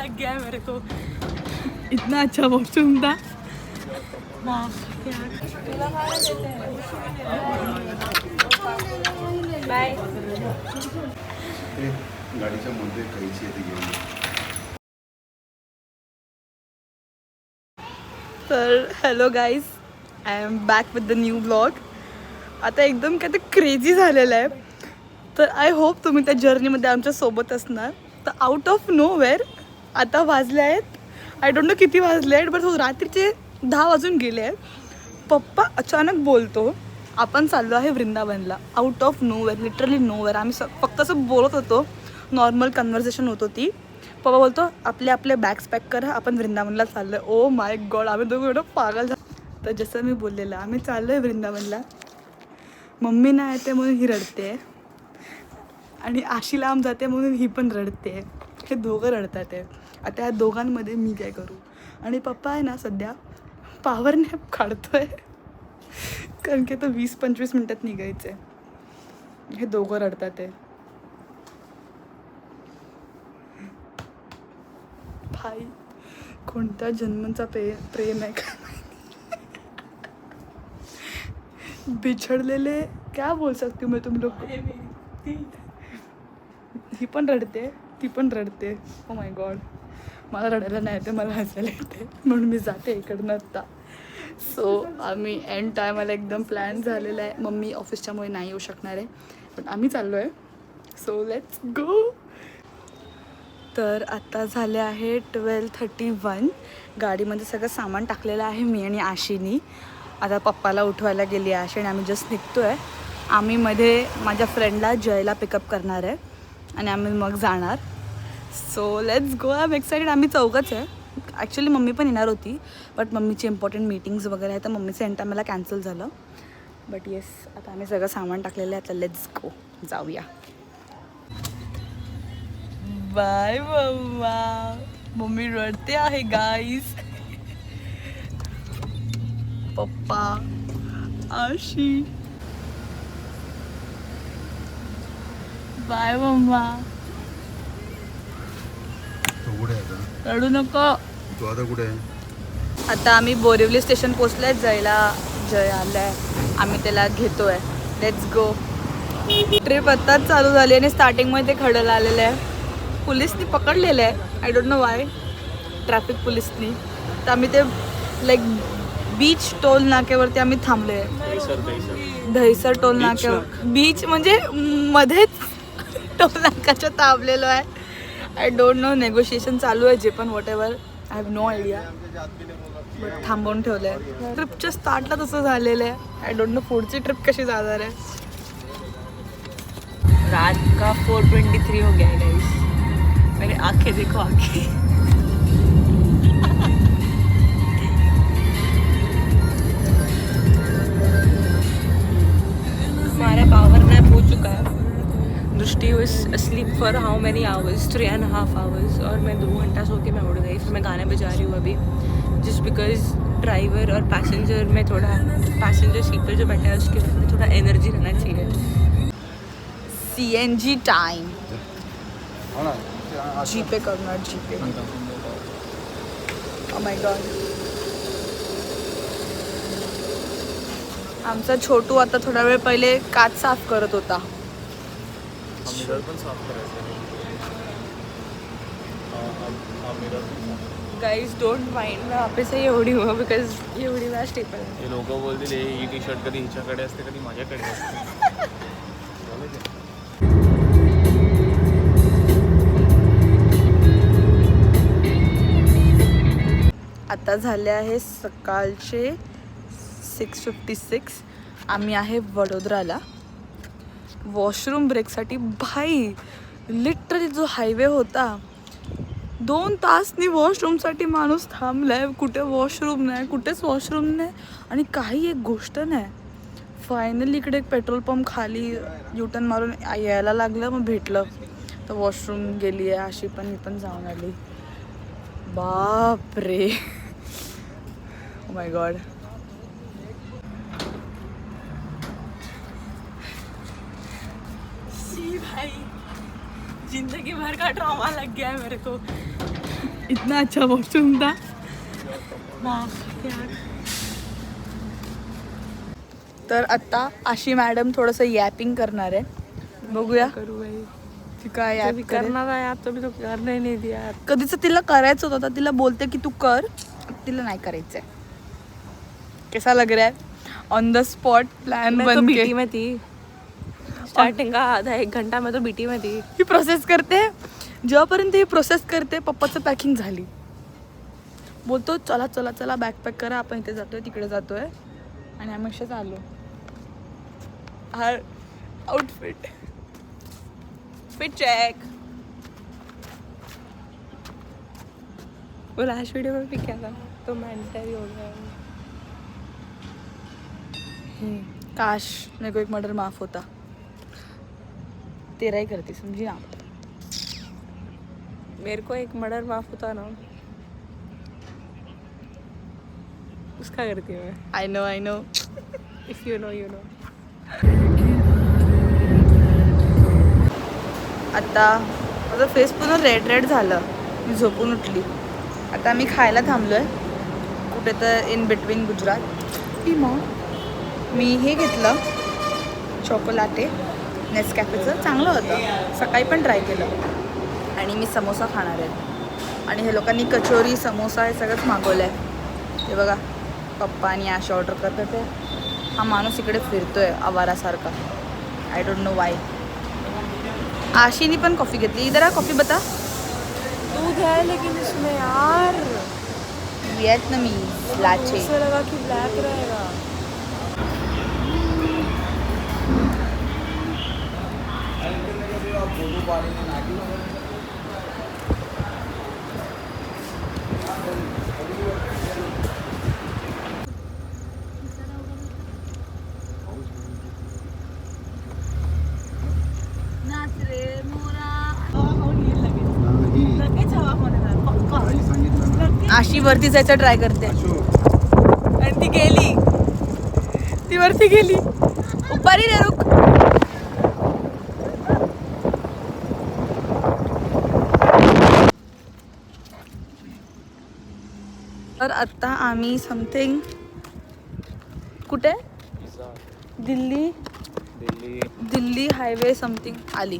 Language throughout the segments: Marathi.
लग गया है मेरे को। इतना अच्छा वॉशरूम था। बाय। गाडीच्या मध्ये खायची आहे ती घेऊन. तर hello guys, I am back with the new blog. आता एकदम काय ते क्रेझी झालेलं आहे. तर आय होप तुम्ही त्या जर्नीमध्ये आमच्या सोबत असणार. तर आउट ऑफ नो वेअर आता वाजले आहेत, आय डोंट नो किती वाजले आहेत, बट रात्रीचे 10 वाजून गेले आहेत. पप्पा अचानक बोलतो आपण चाललो आहे वृंदावनला. Out of nowhere, literally nowhere. आम्ही फक्त असं बोलत होतो, नॉर्मल कन्व्हर्सेशन होत होती. पप्पा बोलतो आपले आपले बॅग्स पॅक करा, आपण वृंदावनला चाललो आहे. ओ माय गॉड, आम्ही दोघं एवढं पागल झालो. तर जसं मी बोललेलं आम्ही चाललो आहे वृंदावनला. मम्मी नाही येते म्हणून ही रडते आणि आशी लांब जाते म्हणून ही पण रडते. हे दोघं रडतात आहे. आता या दोघांमध्ये मी काय करू. आणि पप्पा आहे ना सध्या पॉवर नॅप काढतोय, कारण की तो 20-25 मिनटात निघायचं आहे. हे दोघं रडतात आहे. भाई कोणत्या जन्माचा प्रेम आहे का बिछड़लेले. क्या बोल सकती हूँ मैं तुम लोग को. ही पण रडते, ती पण रडते. ओ माय गॉड, मला रडायला नाही येते, मला हसायला येते, म्हणून मी जाते इकडनं आता. सो आम्ही एंड टायमाला एकदम प्लॅन झालेला आहे. मम्मी ऑफिसच्यामुळे नाही येऊ शकणार आहे, पण आम्ही चाललो आहे. So let's go. तर आता झाले आहे 12:31. गाडीमध्ये सगळं सामान टाकलेलं आहे मी आणि आशीनी. आता पप्पाला उठवायला गेली आहे आशी आणि आम्ही जस्ट निघतो आहे. आम्ही मध्ये माझ्या फ्रेंडला जयला पिकअप करणार आहे आणि आम्ही मग जाणार. So let's go. I am excited. आम्ही चौघंच आहे. ॲक्च्युली मम्मी पण येणार होती, बट मम्मीची इम्पॉर्टंट मीटिंग्स वगैरे आहे, तर मम्मीचं एंड टायमाला कॅन्सल झालं. बट येस, आता आम्ही सगळं सामान टाकलेलं आहे. आता लेट्स गो, जाऊया. Bye mamma. मम्मी रडते आहे गाईज. पप्पा, आशी, बाय मम्मा. तो कुठे आहे आता? रडू नको. तो आता कुठे आहे? आता आम्ही बोरिवली स्टेशन पोचलोय. जायला जय आलाय, आम्ही त्याला घेतोय. Let's go. ट्रिप आत्ताच चालू झाली आणि स्टार्टिंगमध्ये ते खडलं आलेलं आहे. पोलिसनी पकडलेलं आहे, I don't know why, traffic पोलिसनी. तर आम्ही ते लाईक बीच टोल नाक्यावरती आम्ही थांबलो आहे. दहिसर टोल नाक्यावर. बीच म्हणजे मध्येच टोल नाक्याच्या थांबलेलो आहे. आय डोंट नो, नेगोशिएशन चालू आहे जे पण, whatever, I have no idea. But थांबवून ठेवलं आहे. ट्रिपच्या स्टार्टला तसं झालेलं आहे. आय डोंट नो पुढची ट्रिप कशी जाणार आहे. रात का 4:23 हो गया है गाइस. मेरी आंखें देखो, आंखें. हमारा पावर नैप हो चुका है. दृष्टि वाज asleep for how many hours, 3.5 hours. और मैं 2 घंटा सो के मैं उड़ गई. फिर मैं गाने पे जा रही हूँ अभी, जस्ट बिकॉज ड्राइवर और पैसेंजर में थोड़ा, पैसेंजर सीट पर जो बैठा है उसके में थोड़ा एनर्जी रहना चाहिए. CNG time. जीपे करणार, जीपे. O my God. आमचा छोटू आता थोडा वेळ पहिले काच साफ करत होता. गाइस डोंट माइंड, मैं वापस से एवढी हुआ बिकॉज एवढी वेळा स्टेपल. हे लोक बोलतील ही टी शर्ट कधी हिच्याकडे असते कधी माझ्याकडे असते. आता झाले आहे सकाळचे 6:56. आम्ही आहे वडोदराला वॉशरूम ब्रेकसाठी. भाई लिटरली जो हायवे होता, 2 तासनी वॉशरूमसाठी माणूस थांबलाय. कुठे वॉशरूम नाही, कुठेच वॉशरूम नाही आणि काही एक गोष्ट नाही. फायनली इकडे एक पेट्रोल पंप खाली युटर्न मारून यायला लागलं, मग भेटलं. तर वॉशरूम गेली आहे अशी, पण मी पण जाऊन आली. बाप रे, ओ माय गॉड. भाई जिंदगी भर का ड्रामा लग गया है मेरे को. इतना अच्छा वॉशरूम था. तर आता आशी मॅडम थोडंसं यॅपिंग करणार आहे. बघूया करू भाई ती काय अभी ॲप करेल. करना था यार तो भी तो करना ही नहीं दिया यार. कधीच तिला करायचं होतं तर तिला बोलते की तू कर, तिला नाही करायचंय. कैसा लग रहा है ऑन द स्पॉट प्लान मैं तो बन के बीटी में थी स्टार्टिंग का आधा 1 घंटा मैं तो बीटी में थी. ही प्रोसेस करते. जेव्हापर्यंत ही प्रोसेस करते पप्पाचं पॅकिंग झाली. बोलतो चला चला चला बॅग पॅक करा, आपण इथे जातोय तिकडे जातोय. आणि आम्ही असेच आलो. हा आउटफिट फिट चेक. वो लास्ट वीडियो में भी क्या था तो मैंडेटरी हो गया. काश मेरे को एक मर्डर माफ होता. तेरा ही करती समझी ना. मेरे को एक मर्डर माफ होता ना उसका करती हूँ मैं. I know. If you know you know. आता माझं फेस पूर्ण रेड झालं. मी झोपून उठली. आता आम्ही खायला थांबलो आहे कुठे तर इन बिटवीन गुजरात. की मग मी हे घेतलं चॉकोलाटे नेसकॅफेचं. चांगलं होतं. सकाळी पण ट्राय केलं. आणि मी समोसा खाणार आहे. आणि हे लोकांनी कचोरी समोसा हे सगळंच मागवलं आहे. ते बघा पप्पा आणि आशा ऑर्डर करतात. ते हा माणूस इकडे फिरतोय आवारासारखा. I don't know why. आशीनी पण कॉफी घेतली. इधर आ कॉफी बता. दूध है लेकिन इसमें यार वियतनामी लाचे. मुझे लगा कि ब्लैक रहेगा. आशी वरती जायचं ट्राय करते आणि ती गेली. ती वरती गेली. उपारी रे रुक. तर आता आम्ही समथिंग कुठे दिल्ली हायवे समथिंग आली.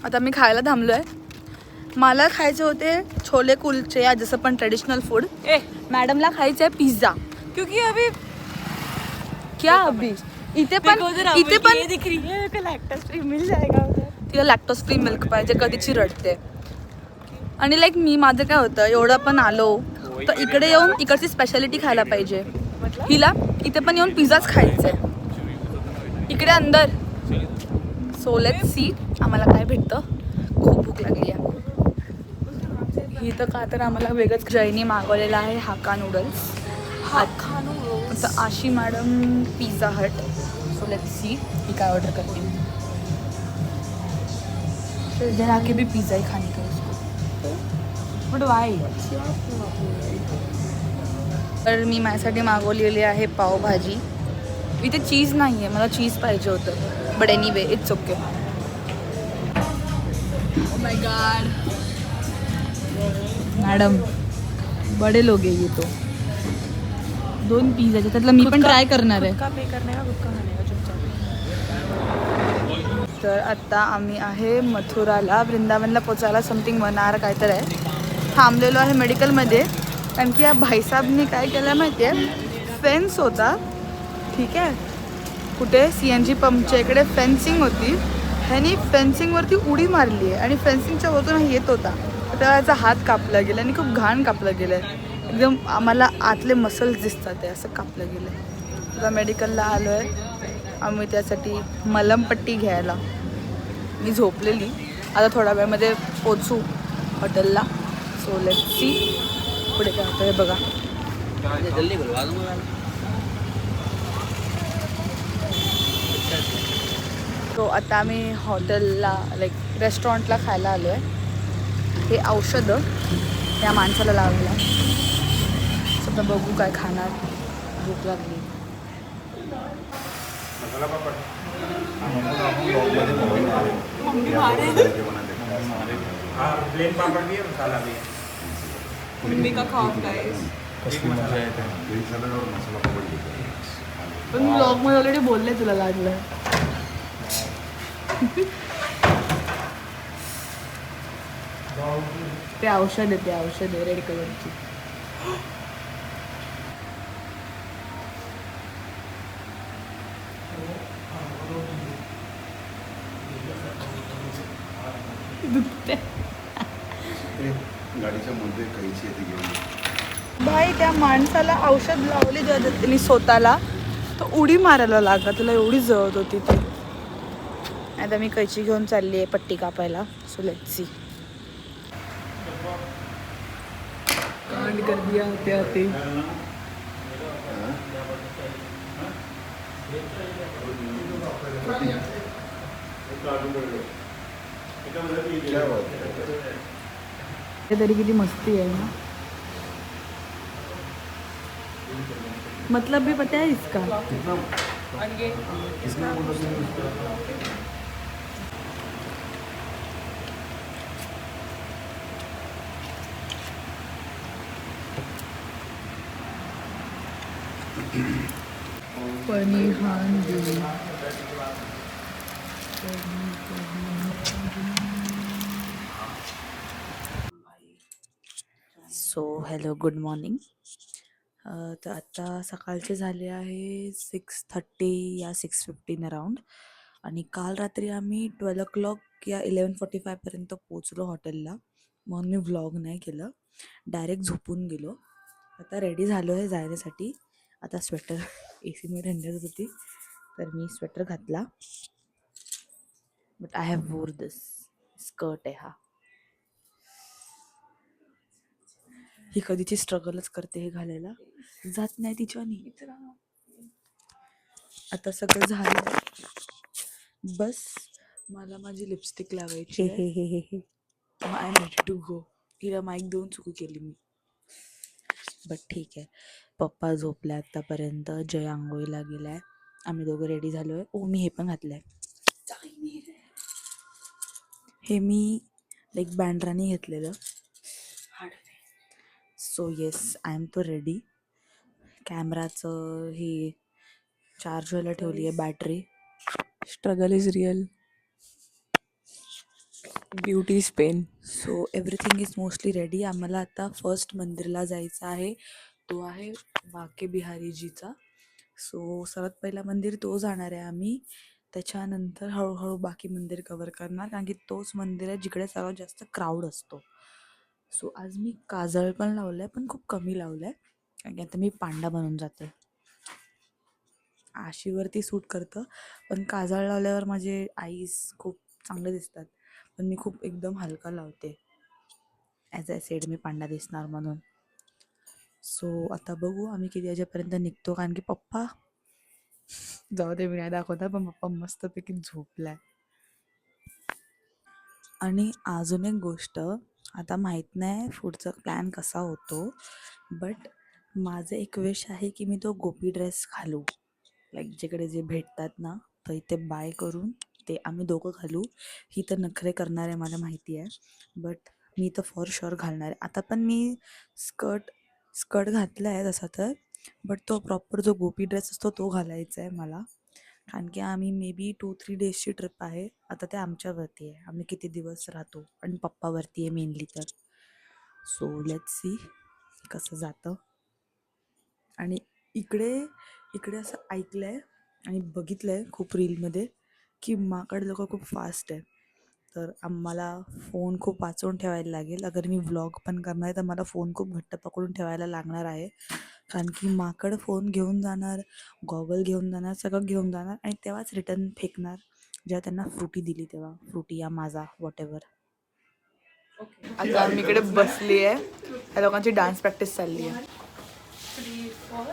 आता मी खायला थांबलो आहे. मला खायचे होते छोले कुलचे या जसं पण ट्रेडिशनल फूड. मॅडमला खायचं आहे पिझ्झा. क्योंकि अभी क्या अभी इथे पण दिख रही है लैक्टोज फ्री मिल जाएगा उधर. तिला लॅक्टोज फ्री मिल्क पाहिजे. कधीची रडते. आणि लाईक मी माझं काय होतं एवढं पण आलो तर इकडे येऊन इकडची स्पेशालिटी खायला पाहिजे. हिला इथे पण येऊन पिझ्झाच खायचंय इकडे अंदर. सो लेट्स सी आम्हाला काय भेटतं. खूप भूक लागली आहे. ही तर का तर आम्हाला वेगळंच जैनी मागवलेला आहे हाका नूडल्स. तर Ashi madam Pizza Hut. So let's see ही काय ऑर्डर करते. इधर आके भी पिज़्ज़ा ही खाने का उसको. But why. तर मी माझ्यासाठी मागवलेली आहे पावभाजी. इथे चीज नाही आहे. मला चीज पाहिजे होतं. But anyway it's okay. Oh my God madam बडे लोग आहे ये तो. 2 पिझ्झाचे त्यातलं मी पण ट्राय करणार आहे. का पे करने का खुद का खाने का चुपचाप. तर आत्ता आम्ही आहे मथुराला. वृंदावनला पोचायला समथिंग 1 hour काहीतरी आहे. थांबलेलो आहे मेडिकलमध्ये कारण की या भाईसाहेबने काय केलं माहिती आहे. फेन्स होता ठीक आहे कुठे CNG पंपच्या इकडे फेन्सिंग होती. ह्यानी फेन्सिंगवरती उडी मारली आहे आणि फेन्सिंगच्या वरतून येत होता. तेव्हा याचा हात कापला गेला आणि खूप घाण कापलं गेलं आहे. एकदम आम्हाला आतले मसल्स दिसतात आहे असं कापलं गेलं आहे. तुला मेडिकलला आलो आहे आम्ही त्यासाठी मलमपट्टी घ्यायला. मी झोपलेली. आता थोड्या वेळामध्ये पोचू हॉटेलला. सो लेट्स सी पुढे काय होतं हे बघा. तो आता आम्ही हॉटेलला लाईक रेस्टॉरंटला खायला आलो आहे. हे औषधं त्या माणसाला लावलं. सध्या बघू काय खाणार. भूक लागली. प्लेन पापड़ भी है मसाला भी है. मम्मी का खॉफ गाईस. कसली मजा येते. घरी झाल्यावर मसाला पापड घेतो. पण ब्लॉग मध्ये ऑलरेडी बोलले तुला लागलं. ते औषध आहे रेड कलरची. दुखते. गाडीच्या मध्ये कैची येते घेऊन ये. भाई त्या माणसाला औषध लावली ज्या त्यांनी स्वतःला तो उडी मारायला लागला. तुला एवढी जळत होती ती. आता मी कैची घेऊन चालली आहे पट्टी कापायला. So let's C. कांड कर दिया होते आते. क्या बात है? हे तरी किती मस्ती आहे ना. मतलब भी पता है इसका. पनीर हांडी. So hello good morning. तर आता सकाळचे झाले आहे 6:30 या 6:15 अराउंड. आणि काल रात्री आम्ही 12 o'clock या 11:45पर्यंत पोचलो हॉटेलला. म्हणून मी व्लॉग नाही केलं. डायरेक्ट झोपून गेलो. आता रेडी झालो आहे जाण्यासाठी. आता स्वेटर एसीमध्ये थंडी होत होती तर मी स्वेटर घातला. बट आय हॅव वोर दिस स्कर्ट आहे हा. ही कधीची स्ट्रगलच करते हे घालायला. जात नाही तिच्यानी. आता सगळं झालं. बस मला माझी लिपस्टिक लावायची आहे. I am ready to go. हिला माईक देऊन चुकी केली मी. बट ठीक आहे. पप्पा झोपले आत्तापर्यंत. जय आंघोळीला गेलाय. आम्ही दोघं रेडी झालो आहे. ओ मी हे पण घातलंय. हे मी लाईक बँड्राने घेतलेलं. So yes I am too ready. कॅमेराचं हे चार्ज व्हायला ठेवली आहे battery. Struggle is real. Beauty is pain. So everything is mostly ready. आम्हाला आता फर्स्ट मंदिरला जायचं आहे. तो आहे वाके बिहारीजीचा. सो सर्वात पहिला मंदिर तो जाणार आहे आम्ही. त्याच्यानंतर हळूहळू बाकी मंदिर कवर करणार. कारण की तोच मंदिर आहे जिकडे सर्वात जास्त क्राऊड असतो. सो आज मी काजळ पण लावलं आहे पण खूप कमी लावलं आहे. कारण की आता मी पांडा बनून जाते. आशीवरती सूट करतं पण काजळ लावल्यावर माझे आईज खूप चांगले दिसतात. पण मी खूप एकदम हलका लावते. ॲज आय सेड मी पांडा दिसणार म्हणून. सो आता बघू आम्ही किती वाजेपर्यंत निघतो. कारण की पप्पा जाऊ दे मी नाही दाखवता पण पप्पा मस्तपैकी झोपलाय. आणि अजून एक गोष्ट. आता माहीत नाही पुढचा प्लॅन कसा होतो. बट माझं एक विश आहे की मी तो गोपी ड्रेस घालू. लाईक जिकडे जे भेटतात ना तर इथे बाय करून ते आम्ही दोघं घालू. ही तर नखरे करणार आहे मला माहिती आहे. बट मी तर फॉर शुअर घालणार आहे. आता पण मी स्कर्ट घातला आहे तसा तर. बट तो प्रॉपर जो गोपी ड्रेस असतो तो घालायचा आहे मला. कारण की आम्ही मे बी 2-3 डेजची ट्रिप आहे. आता ते आमच्यावरती आहे आम्ही किती दिवस राहतो. आणि पप्पावरती आहे मेनली तर. सो लेट्स सी कसं जातं. आणि इकडे असं ऐकलं आहे आणि बघितलं आहे खूप रीलमध्ये की माकड लोक खूप फास्ट आहे. तर आम्हाला फोन खूप वाचवून ठेवायला लागेल. अगर मी व्लॉग पण करणार आहे तर मला फोन खूप घट्ट पकडून ठेवायला लागणार आहे. कारण की माकड फोन घेऊन जाणार, गॉगल घेऊन जाणार, सगळं घेऊन जाणार आणि तेव्हाच रिटर्न फेकणार जेव्हा त्यांना फ्रुटी दिली तेव्हा. फ्रुटी या माझा वॉटेवर. आता आम्ही इकडे बसली आहे. या लोकांची डान्स प्रॅक्टिस चालली आहे. 3, 4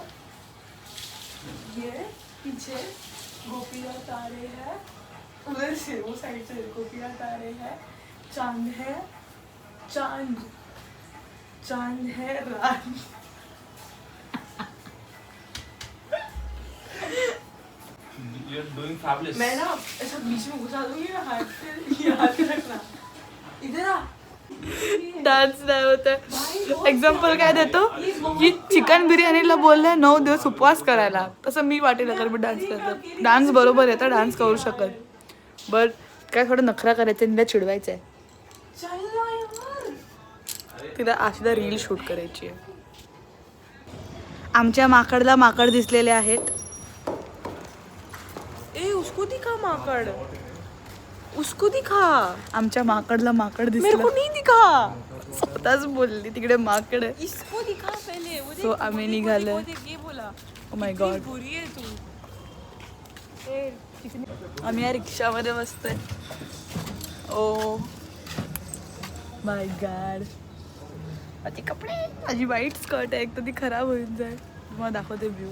ये पीछे गोपियाँ तारे हैं. उधर से वो साइड से गोपियाँ तारे हैं. चांद है चांद है रात. You're doing fabulous. मैं ना ऐसा बीच में घुसा दूंगी ना हाथ से. ये हाथ रखना. इधर आ. डान्स नाही होत आहे. एक्झाम्पल काय देतो की चिकन बिर्याणीला बोलले 9 दिवस उपवास करायला, तसं मी वाटेल तर मी डान्स करतो. डान्स बरोबर येतं, डान्स करू शकत, बट काय थोडं नखरा करायचं, तिला चिडवायचं आहे, तिला अशीदा रील शूट करायची आहे. आमच्या माकडला माकड दिसलेले आहेत. ए उसको दिखा माकड, उसको दिखा. आमच्या माकडला माकड मेरे को दिसलं, नहीं दिखा. स्वतःच बोलली तिकडे माकड आहे. इसको दिखा पहले. वो So, देख, आम्ही वो देख, निघालोय. वो देख, ये बोला. Oh my कितनी God. बुरी है तू. आम्ही या रिक्षामध्ये बसतोय. ओ माय गॉड. माझे कपडे, माझी व्हाईट स्कर्ट आहे, एक तर ती खराब होईल जाईल. तुम्हाला दाखवते व्ह्यू.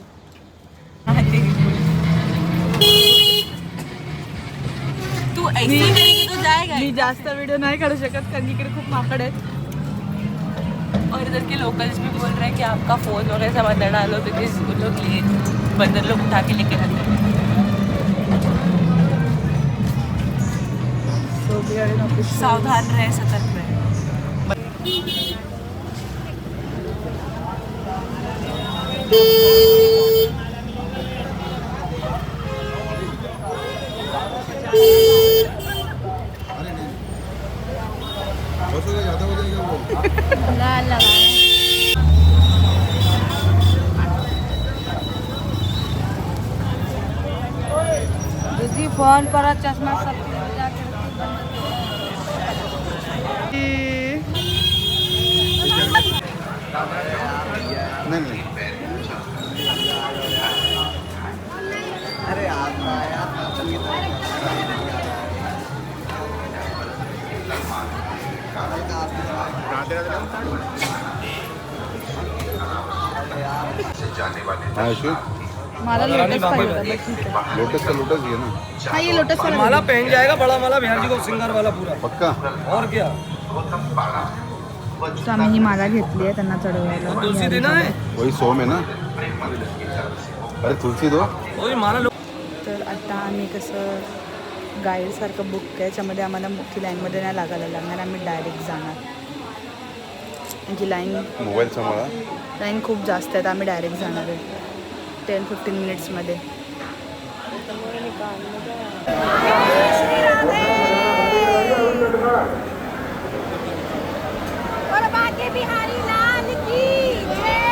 तू ऐसे करेगी तो जाएगा. मी जास्त व्हिडिओ नाही काढू शकत कारण इकडे खूप माकड आहेत. और इधर के लोकल्स भी बोल रहे हैं कि आपका फोन वगैरह सब अंदर डालो, बिकॉज वो लोग बंदर लोग उठा के लेके जाते हैं. So we are in official. सावधान रहे, सतर्क रहे. ज़्यादा हो जाएगा वो. दीदी फोन पर चश्मा सब नहीं नहीं. हाँ आशु, मला लोटस पाहिजे होता, but ठीक आहे. लोटस का लोटस ही है ना. हाँ ये लोटस वाला माला पहन जाएगा, बड़ा माला बिहार जी को सिंगार वाला पूरा. पक्का. और क्या. So आम्ही ही माला घेतली आहे त्यांना चढवायला. तुलसी देना है. वही सोम है ना. अरे तुलसी दो. वही माला लो. तर आता आम्ही कसं गाईडसारखं बुक आहे, त्याच्यामध्ये आम्हाला मोठी लाईनमध्ये नाही लागायला लागणार, आम्ही डायरेक्ट जाणार. म्हणजे मोबाईल सांभाळा. लाईन खूप जास्त आहेत, आम्ही डायरेक्ट जाणार आहे 10-15 मिनिट्समध्ये. और बाके बिहारी लाल की जय.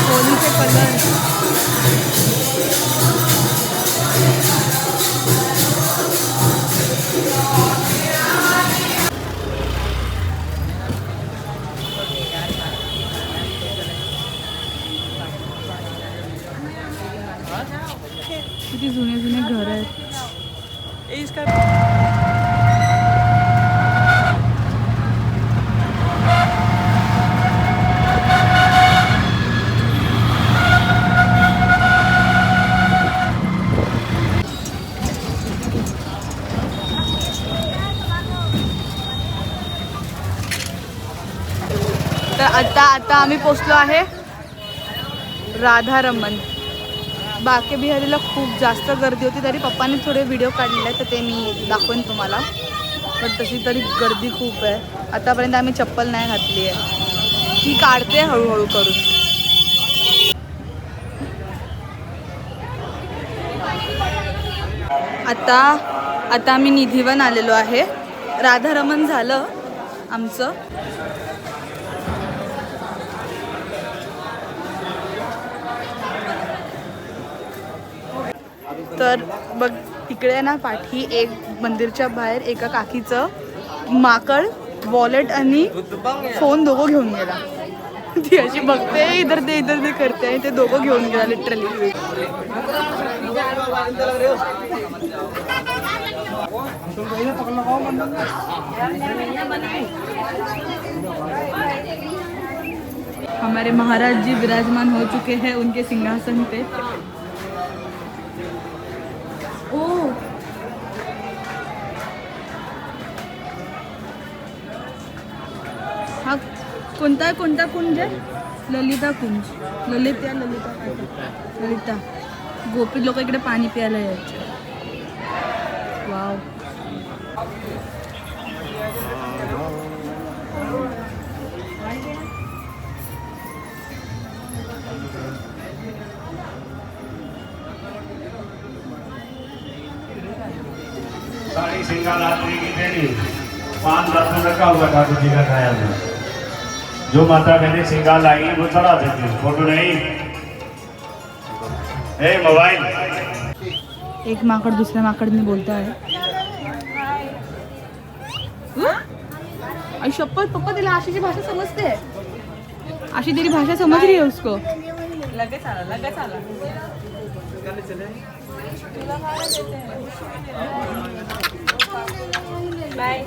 होलीचे कलर. किती जुने जुने घर आहेत. तर आता आम्ही पोचलो आहे राधारमण. बाके बिहारीला खूप जास्त गर्दी होती, तरी पप्पांनी थोडे व्हिडिओ काढले तर ते मी दाखवेन तुम्हाला. पण तशी तरी गर्दी खूप आहे. आतापर्यंत आम्ही चप्पल नाही घातली आहे, ती काढते हळूहळू करून. आता आम्ही निधीवन आलेलो आहे. राधारमण झालं आमचं. तर बघ तिकडे ना पाठी एक मंदिरच्या बाहेर एका काकीचं माकड, वॉलेट आणि फोन दोघं घेऊन गेला. ती अशी बघते इधर ते करते आणि ते दोघं घेऊन गेला लिटरली. हमारे महाराज जी विराजमान हो चुके हैं उनके सिंहासन पे. ओ हा कोणता कुंज आहे? ललिता कुंज. ललिता गोपी लोक इकडे पाणी प्यायला यायचे. वाव. साड़ी सिंगारात्रि की देवी 5 रत्न रखा हुआ ठाकुर जी का खाया में जो माता कहते सिंगार लाएंगे वो चढ़ा देते फोटो नहीं ए मोबाइल. एक माकड दुसऱ्या माकडने बोलता आहे. आई शपथ पप्पा तिला आशीची भाषा समजते. आशी तेरी भाषा समझ रही है उसको. लगेच आला बाय.